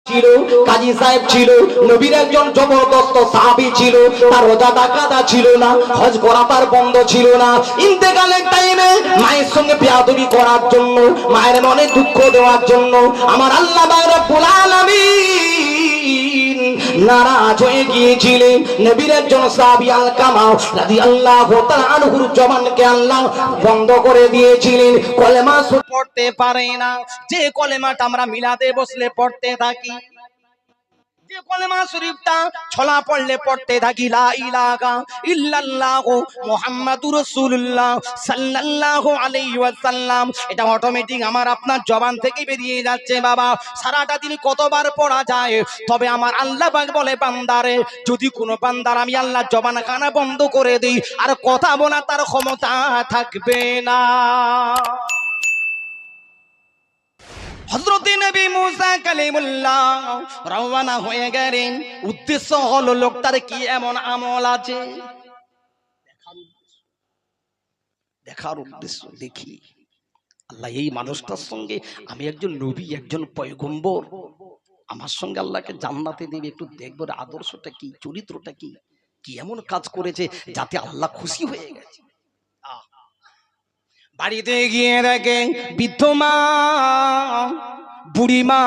ছিল কাজী সাহেব ছিল, নবীর একজন জবরদস্ত সাহাবী ছিল, তার রোজা ডাকাতা ছিল না, হজ করা তার বন্ধ ছিল না। ইন্তেকালের টাইমে মায়ের সঙ্গে বেয়াদবি করার জন্য, মায়ের মনে দুঃখ দেওয়ার জন্য আমার আল্লাহ রব্বুল আলামিন নারাজ হয়ে গিয়েছিলেন। নবীর একজন সাহাবী আলকামা রাদিয়াল্লাহু তাআলা আনহুর জবানকে আল্লাহ বন্ধ করে দিয়েছিলেন। কলেমা পড়তে পারে না, যে কলেমাটা আমরা মিলাদে বসলে পড়তে থাকি, যে কলেমা শরীফটা ছলা পড়লে পড়তে থাকি, লা ইলাহা ইল্লাল্লাহু মুহাম্মাদুর রাসূলুল্লাহ সাল্লাল্লাহু আলাইহি ওয়াসাল্লাম, এটা অটোমেটিক আমার আপনার জবান থেকে বেরিয়ে যাচ্ছে। বাবা, সারাটা দিন কতবার পড়া যায়? তবে আমার আল্লাহ পাক বলে, বান্দারে, যদি কোনো বান্দার আমি আল্লাহ জবানখানা বন্ধ করে দেই, আর কথা বলা তার ক্ষমতা থাকবে না। হযরত নবী মুসা কালিমুল্লাহ রওয়ানা হয়ে গেলেন। উদ্দেশ্য হলো লোকটার কি এমন আমল আছে দেখার উদ্দেশ্য। দেখি আল্লাহ এই মানুষটার সঙ্গে, আমি একজন নবী, একজন পয়গম্বর, আমার সঙ্গে আল্লাহকে জান্নাতে দেবে, একটু দেখবো আদর্শটা কি, চরিত্রটা কি, কি এমন কাজ করেছে যাতে আল্লাহ খুশি হয়ে গেছে। বাড়িতে গিয়ে দেখে বৃদ্ধ মা, বুড়ি মা,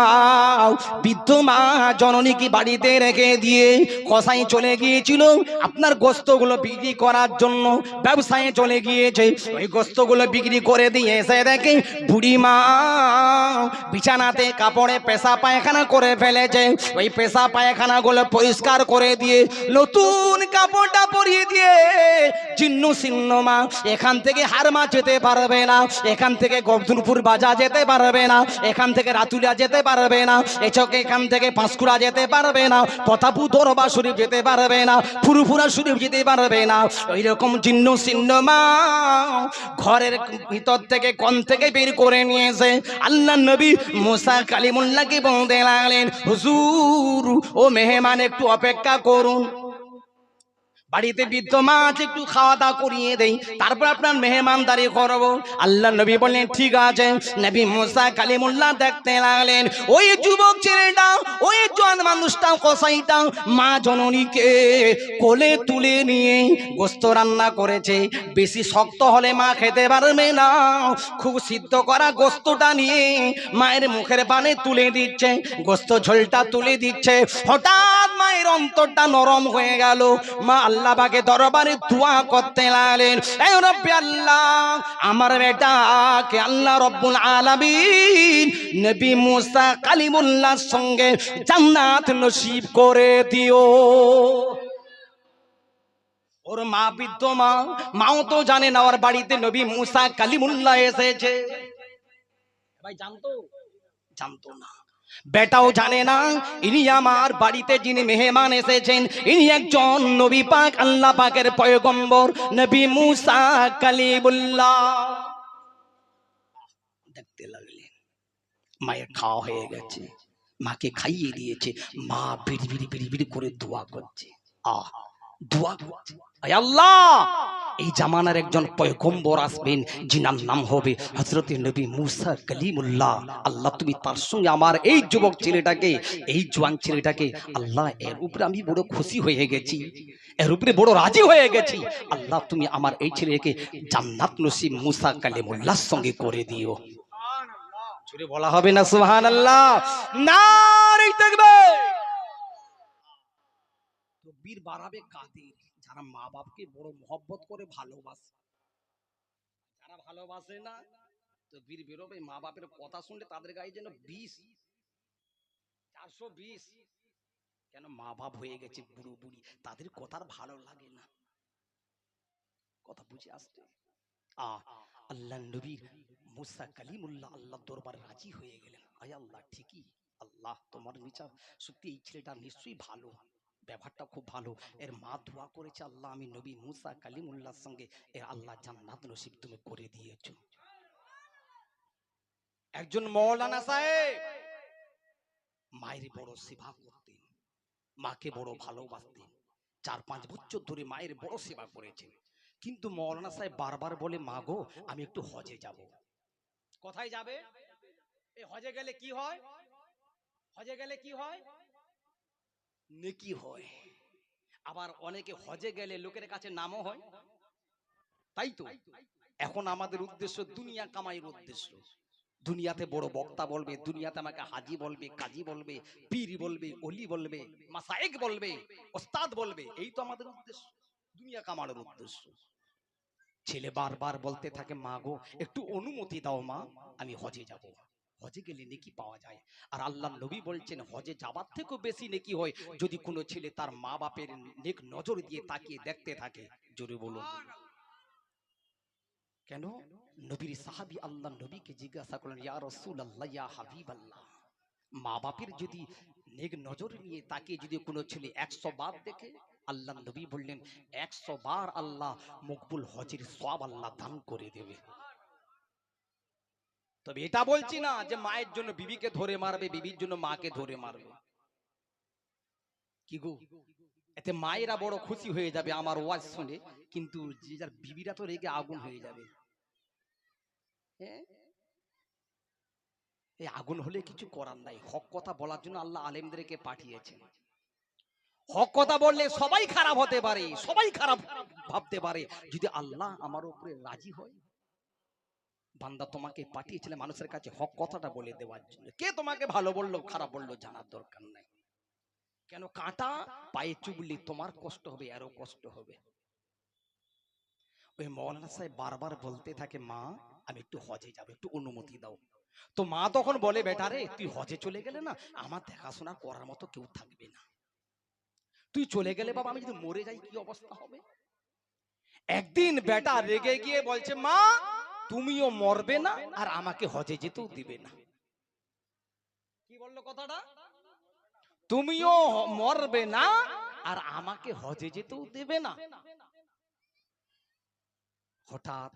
বৃদ্ধ মা জননীকে বাড়িতে রেখে দিয়ে কসাই চলে গিয়েছিল আপনার গোস্তগুলো বিক্রি করার জন্য, ব্যবসায়ে চলে গিয়েছে। ওই গোস্তগুলো বিক্রি করে দিয়ে এসে দেখে বুড়ি মা বিছানাতে কাপড়ে পেশা পায়খানা করে ফেলেছে। ওই পেশা পায়খানাগুলো পরিষ্কার করে দিয়ে নতুন কাপড়টা পরিয়ে দিয়ে চিহ্ন ছিন্ন মা, এখান থেকে হারমা যেতে পারবে না, এখান থেকে গবদুলপুর বাজার যেতে পারবে না, এখান থেকে রাতুলিয়া যেতে পারবে না, এখান থেকে পাঁশকুড়া যেতে পারবে না, পতাপু দরবার শরীফ যেতে পারবে না, ফুরফুরা শরীফ যেতে পারবে না। ওই রকম চিহ্ন ছিন্ন মা ঘরের ভিতর থেকে কোণ থেকে বের করে নিয়েছে। আল্লাহ নবী মুসা কালিমুল্লাহকে বলতে লাগলেন, হুজুর, ও মেহমান একটু অপেক্ষা করুন, বাড়িতে বৃদ্ধ মা আছে, একটু খাওয়া দাওয়া করিয়ে দেই, তারপর আপনার মেহমানদারি করবো। আল্লাহ নবী বললেন, ঠিক আছে। নবী মুসা কালিমুল্লাহ দেখতে লাগলেন ওই যুবক ছেলেটা, ওই জোয়ান মানুষটা, কসাইটা মা জননীকে কোলে তুলে নিয়ে গোস্ত রান্না করেছে। বেশি শক্ত হলে মা খেতে পারবে না, খুব সিদ্ধ করা গোস্তটা নিয়ে মায়ের মুখের পানে তুলে দিচ্ছে, গোস্ত ঝোলটা তুলে দিচ্ছে। হঠাৎ মায়ের অন্তরটা নরম হয়ে গেল। মা আল্লাহ পাকের দরবারে দোয়া করতে লাগলেন, এ রব্বি আল্লাহ, আমার বেটাকে আল্লাহ রব্বুল আলামিন নবী মুসা কালিমুল্লাহর সঙ্গে জান্নাত নসিব করে দিও। ওর মা বৃদ্ধ মা, মাও তো জানে না ওর বাড়িতে নবী মুসা কালিমুল্লাহ এসেছে। ভাই জানতো? জানতো না। বেটাও জানে না ইনি আমার বাড়িতে যিনি মেহমান এসেছেন, ইনি একজন নবী পাক, আল্লাহ পাকের পয়গম্বর নবী মুসা কালিমুল্লাহ। দেখতে লাগলেন মায়ের খাওয়া হয়ে গেছে, মাকে খাইয়ে দিয়েছে, মা বিড়ি বিড়ি বিড়ি বিড়ি করে দোয়া করছে। দোয়া করছে, আয় আল্লাহ, এই জামানার একজন পয়গম্বর আসবেন, যিনার নাম হবে হযরত নবী মুসা কালিমুল্লাহ। আল্লাহ তুমি তার সঙ্গে আমার এই যুবক ছেলেটাকে, এই জওয়ান ছেলেটাকে, আল্লাহ এর উপরে আমি বড় খুশি হয়ে গেছি, এর উপরে বড় রাজি হয়ে গেছি। আল্লাহ তুমি আমার এই ছেলেকে জান্নাত নসিব মুসা কালিমুল্লাহর সঙ্গে করে দিও। জোরে বলা হবে না সুবহানাল্লাহ? নারে তাকবীর। তকবীর বাড়াবে কাদের? যারা মা বাপকে বড় মহব্বত করে ভালোবাসে। যারা ভালোবাসে না, তকবীর বেরোবে, মা বাপের কথা শুনলে তাদের গায়ে যেন 20 420, কেন মা বাপ হয়ে গেছে বুড়ো বুড়ি, তাদের কথার ভালো লাগে না। কথা বুঝে আসছে? আল্লাহ নবী মুসা কালিমুল্লাহ আল্লাহ দরবার রাজি হয়ে গেলেন। আয় আল্লাহ, ঠিকই, আল্লাহ তোমার বিচার সত্যি, এই ছেলেটা নিশ্চয়ই ভালো, ব্যবহারটা খুব ভালো। এর মা দোয়া করেছে, আল্লাহ আমি নবী মুসা কালিমুল্লাহর সঙ্গে এর আল্লাহ জান্নাত নসিব তুমি করে দিয়েছো। একজন মৌলানা সাহেব মায়ের বড় সেবা করতেন, মাকে বড় ভালোবাসতেন, 4-5 বছর ধরে মায়ের বড় সেবা করেছেন। কিন্তু মৌলানা সাহেব বারবার বলে, মা গো, আমি একটু হজে যাব। কোথায় যাবে? এই হজে গেলে কি হয়? হজে গেলে কি হয়? নেকি হয়। আবার অনেকে হজে গেলে লোকের কাছে নামও হয়, তাই তো। এখন আমাদের উদ্দেশ্য দুনিয়া কামাইয়ের উদ্দেশ্য। দুনিয়াতে বড় বক্তা বলবে, দুনিয়াতে আমাকে হাজি বলবে, কাজী বলবে, পীর বলবে, অলি বলবে, মাসায়েক বলবে, ওস্তাদ বলবে, এই তো আমাদের উদ্দেশ্য, দুনিয়া কামানোর উদ্দেশ্য। ছেলে বারবার বলতে থাকে, মা গো একটু অনুমতি দাও মা, আমি হজে যাব। হজে গেলে নেকি পাওয়া যায়। আর আল্লাহর নবী বলছেন হজে যাবার থেকেও বেশি নেকি হয় যদি কোনো ছেলে তার মা বাপের নেক নজর দিয়ে তাকিয়ে দেখতে থাকে। জোরে বলুন কেন? নবীর সাহাবী আল্লাহ নবীকে জিজ্ঞাসা করলেন, ইয়া রাসূলুল্লাহ, ইয়া হাবিবাল্লাহ, মা বাপের যদি নেক নজর নিয়ে তাকিয়ে যদি কোনো ছেলে 100 বার দেখে, আল্লাহ নবী বললেন 100 বার আল্লাহ মকবুল হজের সওয়াব আল্লাহ দান করে দেবে। তবে এটা বলছি না যে মায়ের জন্য বিবিকে ধরে মারবে, বিবির জন্য মাকে ধরে মারবে। কি গো, এতে মায়েরা বড় খুশি হয়ে যাবে আমার ওয়াজ শুনে, কিন্তু যে যার বিবিরা তো রেগে আগুন হয়ে যাবে। হ্যাঁ, এই আগুন হলে কিছু করার নাই। হক কথা বলার জন্য আল্লাহ আলেমদেরকে পাঠিয়েছেন। হক কথা বললে সবাই খারাপ হতে পারে, সবাই খারাপ ভাবতে পারে, যদি আল্লাহ আমার উপরে রাজি হয়। বান্দা তোমাকে পাঠিয়েছিলেন মানুষের কাছে হক কথাটা বলে দেওয়ার জন্য। কে তোমাকে ভালো বললো খারাপ বললো জানার দরকার নাই। কেন কাঁটা পায়ে চুবলি তোমার কষ্ট হবে, আরো কষ্ট হবে। ওই মৌলানা সাহেব বারবার বলতে থাকে, মা আমি একটু হজে যাবো, একটু অনুমতি দাও। তো মা তখন বলে, বেটা রে তুই হজে চলে গেলে না আমার দেখাশোনা করার মতো কেউ থাকবে না। তুই চলে গেলে বাবা আমি যদি মরে যাই কি অবস্থা হবে? একদিন বেটা রেগে গিয়ে বলছে, মা তুমিও মরবে না আর আমাকে হজে যেতেও দিবে না। কি বললো কথাটা? তুমিও মরবে না আর আমাকে হজে যেতেও দেবে না। হঠাৎ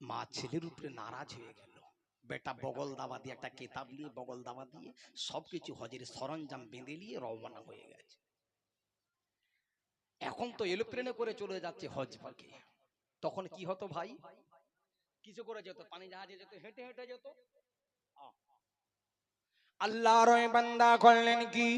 মা ছেলের উপরে নারাজ হয়ে গেল। বেটা বগল দাবা দিয়ে একটা কেতাব নিয়ে বগল দাবা দিয়ে সবকিছু হজের সরঞ্জাম বেঁধে নিয়ে রওনা হয়ে গেছে। এখন তো এরোপ্লেনে করে চলে যাচ্ছে হজ পাকে। তখন কি হতো ভাই? কিছু করে যেত, পানি জাহাজে যেত, হেঁটে হেঁটে যেত। আল্লাহর ওই বান্দা করলেন কি,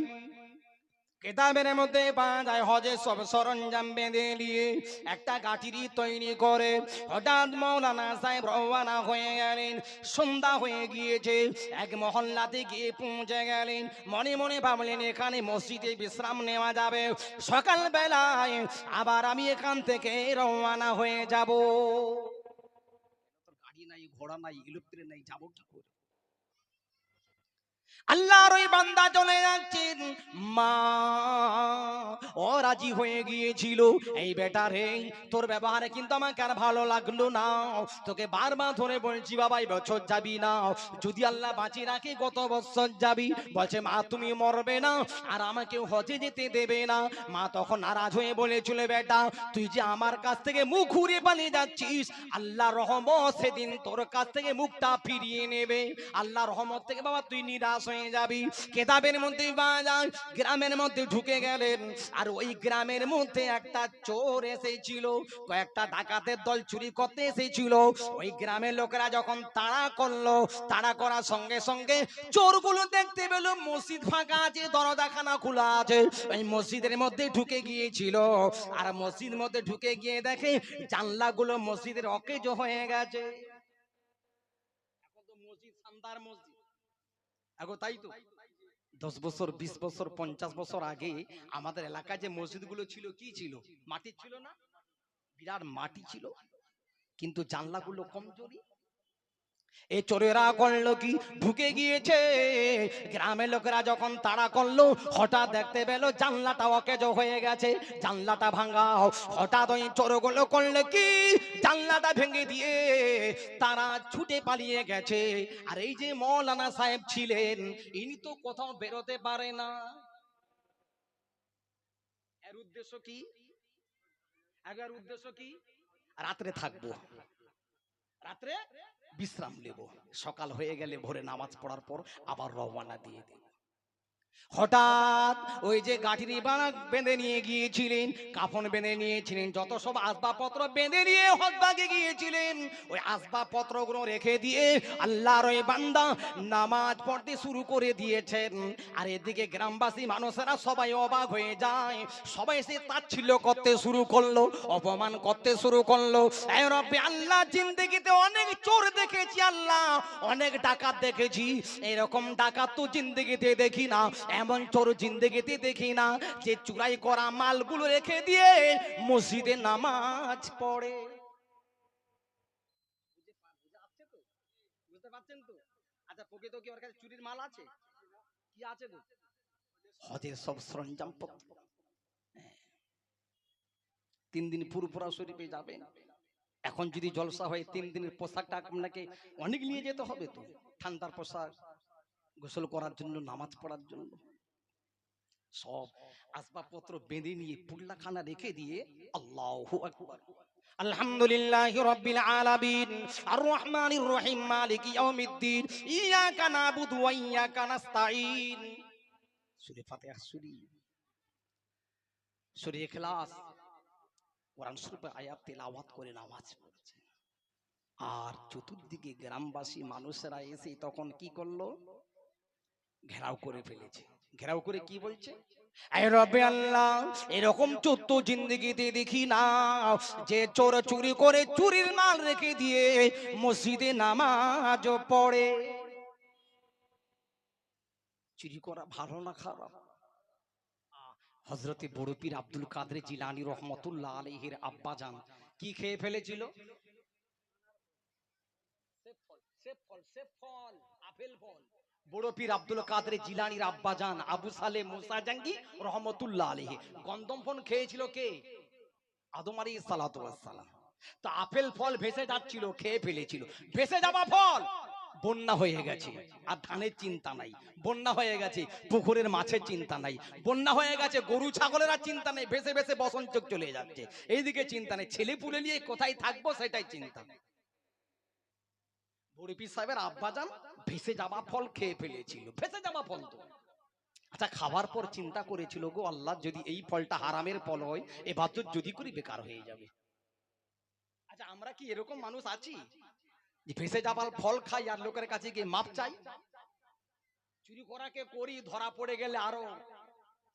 কেতাবের মধ্যে পাওয়া যায় হজের সব সরঞ্জাম বেঁধে নিয়ে একটা গাঠিরি তৈরি করে হঠাৎ মৌলানা সাহেব রওনা হয়ে গেলেন। সন্ধ্যা হয়ে গিয়েছে, এক মহল্লাতে গিয়ে পৌঁছে গেলেন। মনে মনে ভাবলেন এখানে মসজিদে বিশ্রাম নেওয়া যাবে, সকাল বেলায় আবার আমি এখান থেকে রওনা হয়ে যাব। গাড়ি নাই, ঘোড়া নাই, ইলেকট্রিক নাই, যাবো কি করে? আল্লাহর ওই বান্দা চলে যাচ্ছেন। মা ও রাজি হয়ে গিয়েছিল, এই বেটা রে তোর ব্যবহারে কিন্তু আমাকে আর ভালো লাগলো না, তোকে বারবার ধরে বলছি বাবা এই বছর যাবি না, যদি আল্লাহ বাঁচিয়ে রাখে গত বছর যাবি। বলছে মা তুমি মরবে না আর আমাকে হজে যেতে দেবে না। মা তখন নারাজ হয়ে বলেছিল, বেটা তুই যে আমার কাছ থেকে মুখ ঘুরে পালিয়ে যাচ্ছিস, আল্লাহ রহমত সেদিন তোর কাছ থেকে মুখটা ফিরিয়ে নেবে। আল্লাহ রহমত থেকে বাবা তুই নিরাশ হয়ে যাবি। কেতাবের মধ্যে গ্রামের মধ্যে ঢুকে গেলেন, আর ওই গ্রামের মধ্যে একটা চোর এসেছিল, কয়েকটা ডাকাতের দল চুরি করতে এসেছিল। ওই গ্রামের লোকেরা যখন তাড়া করলো, তাড়া করার সঙ্গে সঙ্গে চোরগুলো দেখতে পেল মসজিদ ফাঁকা আছে, দরজাখানা খোলা আছে। ওই মসজিদের মধ্যে ঢুকে গিয়েছিল, আর মসজিদ মধ্যে ঢুকে গিয়ে দেখে জানলাগুলো মসজিদের অকেজ হয়ে গেছে। এখন তো মসজিদ শানদার মসজিদ, এখন তাই তো 10 বছর 20 বছর 50 বছর আগে আমাদের এলাকায় যে মসজিদগুলো ছিল কি ছিল? মাটির ছিল না? বিরাট মাটি ছিল, কিন্তু জানলাগুলো কমজোরি। এই চোরেরা করলো কি, ঢুকে গিয়েছে। গ্রামের লোকেরা যখন তাড়া করলো, হঠাৎ দেখতে পেল জানলাটা অকেজ হয়ে গেছে, জানলাটা ভাঙা। হঠাৎ ওই চোরগুলো করলো কি, জানলাটা ভেঙে দিয়ে তারা ছুটে পালিয়ে গেছে। আর এই যে মৌলানা সাহেব ছিলেন, ইনি তো কোথাও বেরোতে পারে না। এর উদ্দেশ্য কি? এর উদ্দেশ্য কি? রাত্রে থাকবো, রাত্রে বিশ্রাম নেব, সকাল হয়ে গেলে ভোরে নামাজ পড়ার পর আবার রওনা দিয়ে দেব। হঠাৎ ওই যে গাঠিরি বানা বেঁধে নিয়ে গিয়েছিলেন, কাফন বেঁধে নিয়েছিলেন, যত সব আসবাবপত্র বেঁধে নিয়ে হজবাগে গিয়েছিলেন, ওই আসবাবপত্রগুলো রেখে দিয়ে আল্লাহর ওই বান্দা নামাজ পড়তে শুরু করে দিয়েছেন। আর এদিকে গ্রামবাসী মানুষেরা সবাই অবাক হয়ে যায়, সবাই এসে তাচ্ছিল্য করতে শুরু করলো, অপমান করতে শুরু করলো। এ রব্বে আল্লাহ, জিন্দেগিতে অনেক চোর দেখেছি আল্লাহ, অনেক ডাকাত দেখেছি, এরকম ডাকাত তো জিন্দেগিতে দেখি না, এমন চোর জিন্দেগিতে দেখি না যে চুরাই করা মালগুলো রেখে দিয়ে মসজিদে নামাজ পড়ে। বুঝতে পারছেন তো? আচ্ছা, প্রকৃত কি ওর কাছে চুরির মাল আছে? কি আছে গো? হজের সব সরঞ্জাম পত্র। 3 দিন পুরপুরা শরীফে যাবেন, এখন যদি জলসা হয় 3 দিনের পোশাকটা আপনাকে অনেক নিয়ে যেতে হবে, তো ঠান্ডার পোশাক, গোসল করার জন্য, নামাজ পড়ার জন্য সব আসবাবপত্র বেঁধে নিয়ে পুল্লাখানা রেখে দিয়ে আল্লাহু আকবার, আলহামদুলিল্লাহি রাব্বিল আলামিন, আর রহমানির রহিম, মালিকি ইয়াউমিদ্দিন, ইয়াকা নাবুদু ওয়া ইয়াকা নাস্তাঈন, সূরা ফাতিহা, সূরা ইখলাস, কোরআন শরীফের আয়াত তেলাওয়াত করে নামাজ পড়ছে। আর চতুর্দিকে গ্রামবাসী মানুষেরা এসে তখন কি করলো? ঘেরাও করে ফেলেছে। ঘেরাও করে কি বলছে? এ রব্বে আল্লাহ, এরকম চোর তো জিন্দেগিতে দেখি না, যে চোর চুরি করে চুরির মাল রেখে দিয়ে মসজিদে নামাজ পড়ে। চুরি করা ভালো না খারাপ? হযরতে বড় পীর আব্দুল কাদের জিলানী রহমতুল্লাহ আলাইহির আব্বাজান কি খেয়ে ফেলেছিল? সেব ফল, আপেল ফল। বড় পীর আব্দুল কাদের জিলানীর আব্বাজান আবু সালে মুসা জাঙ্গি রহমতুল্লাহ আলাইহি গন্ধম ফল খেয়েছিল কে? আদম আলাইহিস সালাতু ওয়াস সালাম। তো আপেল ফল ভেসে যাচ্ছিল, খেয়ে ফেলেছিল। ভেসে যাওয়া ফল বন্যা হয়ে গেছে, আর ধানের চিন্তা নাই। বন্যা হয়ে গেছে, পুকুরের মাছের চিন্তা নাই। বন্যা হয়ে গেছে, গরু ছাগলের আর চিন্তা নেই, ভেসে ভেসে বসন্ত চলে যাচ্ছে। এইদিকে চিন্তা নেই, ছেলে পুলে নিয়ে কোথায় থাকবো সেটাই চিন্তা। বড় পীর সাহেবের আব্বাজান ভেসে যাওয়া ফল খেয়ে ফেলেছিল। ভেসে যাওয়া ফল তো, আচ্ছা, খাবার পর চিন্তা করেছিল, গো আল্লাহ, যদি এই ফলটা হারামের ফল হয়, ইবাদত যদি করি বেকার হয়ে যাবে। আচ্ছা, আমরা কি এরকম মানুষ আছি যে ভেসে যাবার ফল খাই আর লোকের কাছে গিয়ে মাপ চাই? চুরি করাকে করি, ধরা পড়ে গেলে আরো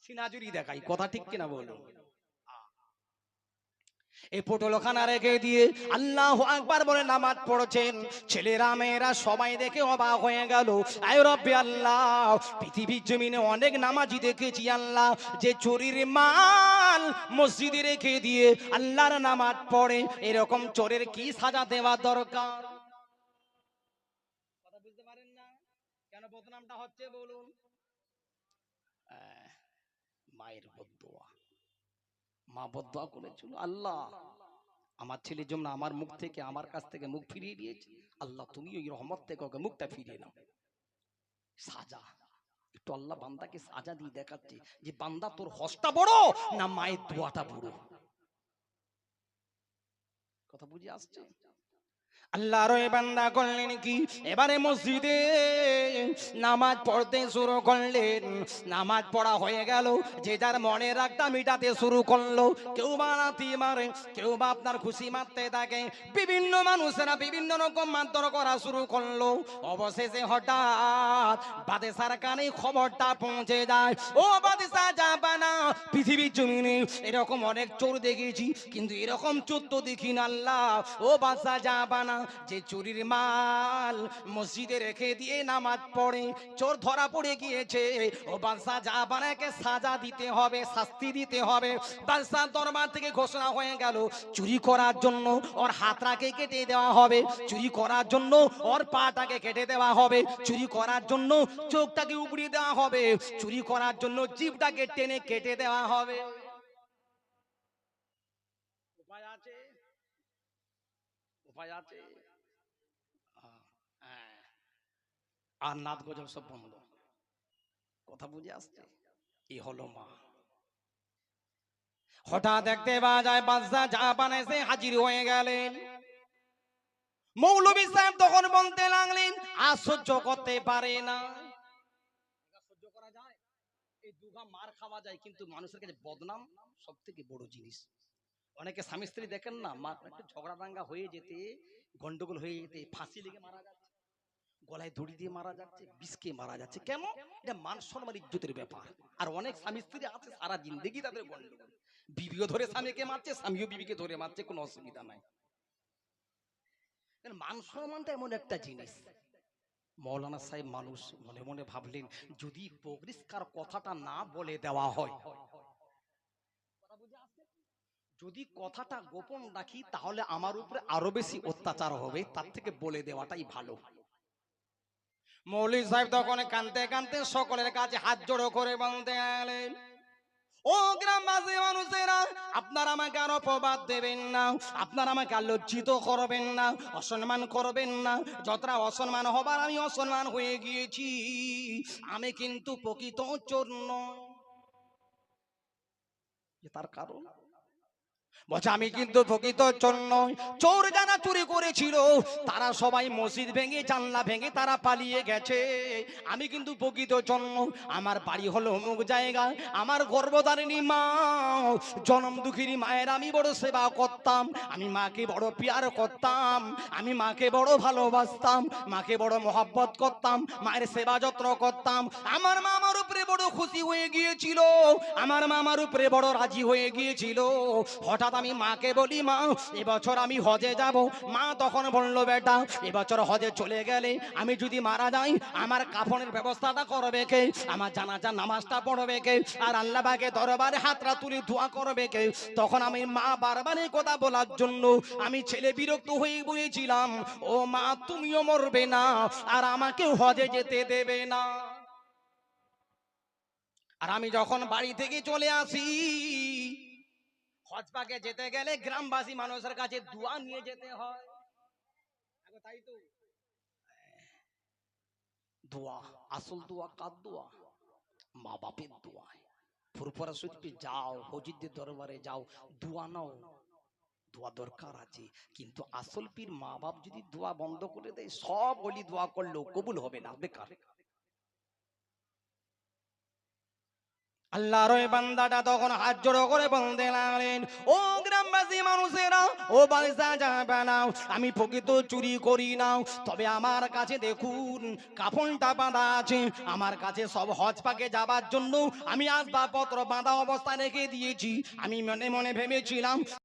সিনাজুরি দেখাই, কথা ঠিক কিনা বলুন? এই পটলখানা রেখে দিয়ে আল্লাহু আকবার বলে নামাজ পড়ছেন। ছেলেরা মেয়েরা সবাই দেখে অবাক হয়ে গেল। আয় রব্বে আল্লাহ, পৃথিবীর জমিনে অনেক নামাজি দেখেছি আল্লাহ, যে চোরের মাল মসজিদে রেখে দিয়ে আল্লাহর নামাজ পড়ে। এরকম চোরের কি সাজা দেওয়া দরকার? কথা বুঝতে পারেন না? কেন বদনামটা হচ্ছে বলুন? মায়ের বদদোয়া, মা বদদোয়া করেছিল, আল্লাহ আমার ছেলের জন্য আমার মুখ থেকে, আমার কাছ থেকে মুখ ফিরিয়ে দিয়েছে, আল্লাহ তুমি ওই রহমত থেকে ওকে মুখটা ফিরিয়ে নাও। সাজা, একটু আল্লাহ বান্দাকে সাজা দিয়ে দেখাচ্ছে যে বান্দা তোর হজটা বড় না মায়ের দোয়াটা বড়। কথা বুঝে আসছে? আল্লাহর ওই বান্দা করলেন কি, এবারে মসজিদে নামাজ পড়তে শুরু করলেন। নামাজ পড়া হয়ে গেল, যে যার মনের রাগটা মিটাতে শুরু করলো। কেউ বা লাথি মারে, কেউ বা আপনার খুশি মারতে থাকে, বিভিন্ন মানুষেরা বিভিন্ন রকম মারধর করা শুরু করলো। অবশেষে হঠাৎ বাদশার কানে খবরটা পৌঁছে যায়, ও বাদশা জাহাপানা, পৃথিবীর জমিনে এরকম অনেক চোর দেখেছি, কিন্তু এরকম চোর তো দেখি না আল্লাহ। ও বাদশা জাহাপানা, যে চুরির মাল মসজিদে রেখে দিয়ে নামাজ পড়ে, চোর ধরা পড়ে গিয়েছে। ও বাদশা জাহাপানাকে সাজা দিতে হবে, শাস্তি দিতে হবে। বাদশার দরবার থেকে ঘোষণা হয়ে গেল, চুরি করার জন্য ওর হাতটাকে কেটে দেওয়া হবে, চুরি করার জন্য ওর পাটাকে কেটে দেওয়া হবে, চুরি করার জন্য চোখটাকে উপড়িয়ে দেওয়া হবে, চুরি করার জন্য জিভটাকে টেনে কেটে দেওয়া হবে। উপায় আছে? উপায় আছে? হ্যাঁ। আর নাচ গজল সব বন্ধ। কথা বুঝে আসছে? এ হলো মা। হঠাৎ দেখতে পাওয়া যায় বাদশা জাহাপানা এসে হাজির হয়ে গেলেন। মৌলভী সাহেব তখন বলতে লাগলেন, আর সহ্য করতে পারে না। সহ্য করা যায়? দুঘা মার খাওয়া যায়, কিন্তু মানুষের কাছে বদনাম সব থেকে বড় জিনিস। অনেকে স্বামী স্ত্রী দেখেন না, একটু ঝগড়া দাঙ্গা হয়ে যেতে, গন্ডগোল হয়ে যেতে ফাঁসি লেগে মারা যাচ্ছে, গলায় দড়ি দিয়ে মারা যাচ্ছে, বিষকে মারা যাচ্ছে। কেন? এটা মান সম্মান ইজ্জতের ব্যাপার। আর অনেক স্বামী স্ত্রী আছে সারা জিন্দগি তাদের গন্ডগোল, বিবিও ধরে স্বামীকে মারছে, স্বামীও বিবিকে ধরে মারছে, কোনো অসুবিধা নাই। মান সম্মানটা এমন একটা জিনিস। মৌলানা সাহেব মানুষ মনে মনে ভাবলেন, যদি পরিষ্কার কথাটা না বলে দেওয়া হয়, যদি কথাটা গোপন রাখি, তাহলে আমার উপরে আরো বেশি অত্যাচার হবে, তার থেকে বলে দেওয়াটাই ভালো। মৌলভী সাহেব তখন কাঁদতে কাঁদতে সকলের কাছে হাত জোড়ো করে বলতে গেলেন, ও গ্রামবাসী মানুষেরা, আপনারা আমাকে আর অপবাদ দেবেন না, আপনারা আমাকে আর লজ্জিত করবেন না, অসম্মান করবেন না। যতটা অসম্মান হবার আমি অসম্মান হয়ে গিয়েছি, আমি কিন্তু প্রকৃত চোর নই। তার কারণ বলছে, আমি কিন্তু প্রকৃত চোর নই। চোর যারা চুরি করেছিল তারা সবাই মসজিদ ভেঙে জানলা ভেঙে তারা পালিয়ে গেছে। আমি কিন্তু প্রকৃত চোর নই। আমার বাড়ি হলো অমুক জায়গা, আমার গর্ভধারিণী মা, জনম দুঃখিনী মায়ের আমি বড় সেবা করতাম, আমি মাকে বড় পিয়ার করতাম, আমি মাকে বড় ভালোবাসতাম, মাকে বড় মহব্বত করতাম, মায়ের সেবা যত্ন করতাম। আমার মা আমার উপরে বড় খুশি হয়ে গিয়েছিল, আমার মা আমার উপরে বড় রাজি হয়ে গিয়েছিল। হঠাৎ আমি মাকে বলি, মা এবছর আমি হজে যাব। মা তখন বলল, বেটা এবছর হজে চলে গেলে আমি যদি মারা যাই, আমার কাফনের ব্যবস্থাটা করবে কে, আমার জানাজা নামাজটা পড়বে কে, আর আল্লাহ পাকে দরবারে হাতটা তুলে দোয়া করবে কে? তখন আমি মা বারবার এই কথা বলার জন্য আমি ছেলে বিরক্ত হয়ে বলেছিলাম, ও মা তুমিও মরবে না আর আমাকে হজে যেতে দেবে না। আর আমি যখন বাড়ি থেকে চলে আসি, হজ পাকে যেতে গেলে গ্রামবাসী মানুষের কাছে দোয়া নিয়ে যেতে হয়, তাই তো? দোয়া, আসল দোয়া কার দোয়া? মা বাপের দোয়া। ফুরফুরা শরীফে যাও, হজিদের দরবারে যাও, দোয়া নাও, দোয়া দরকার আছে। কিন্তু আসল পীর মা বাপ যদি দোয়া বন্ধ করে দেয়, সব ওলি দোয়া করলেও কবুল হবে না, বেকার। আল্লাহর ওই বান্দাটা তখন হাত জোড়ো করে বলতে লাগলেন, ও গ্রামবাসী মানুষেরা, ও বাদশা যাবে না, আমি প্রকৃত চুরি করি না, তবে আমার কাছে দেখুন কাফনটা বাঁধা আছে, আমার কাছে সব হজ পাকে যাবার জন্য আমি আসবাবপত্র বাঁধা অবস্থা রেখে দিয়েছি। আমি মনে মনে ভেবেছিলাম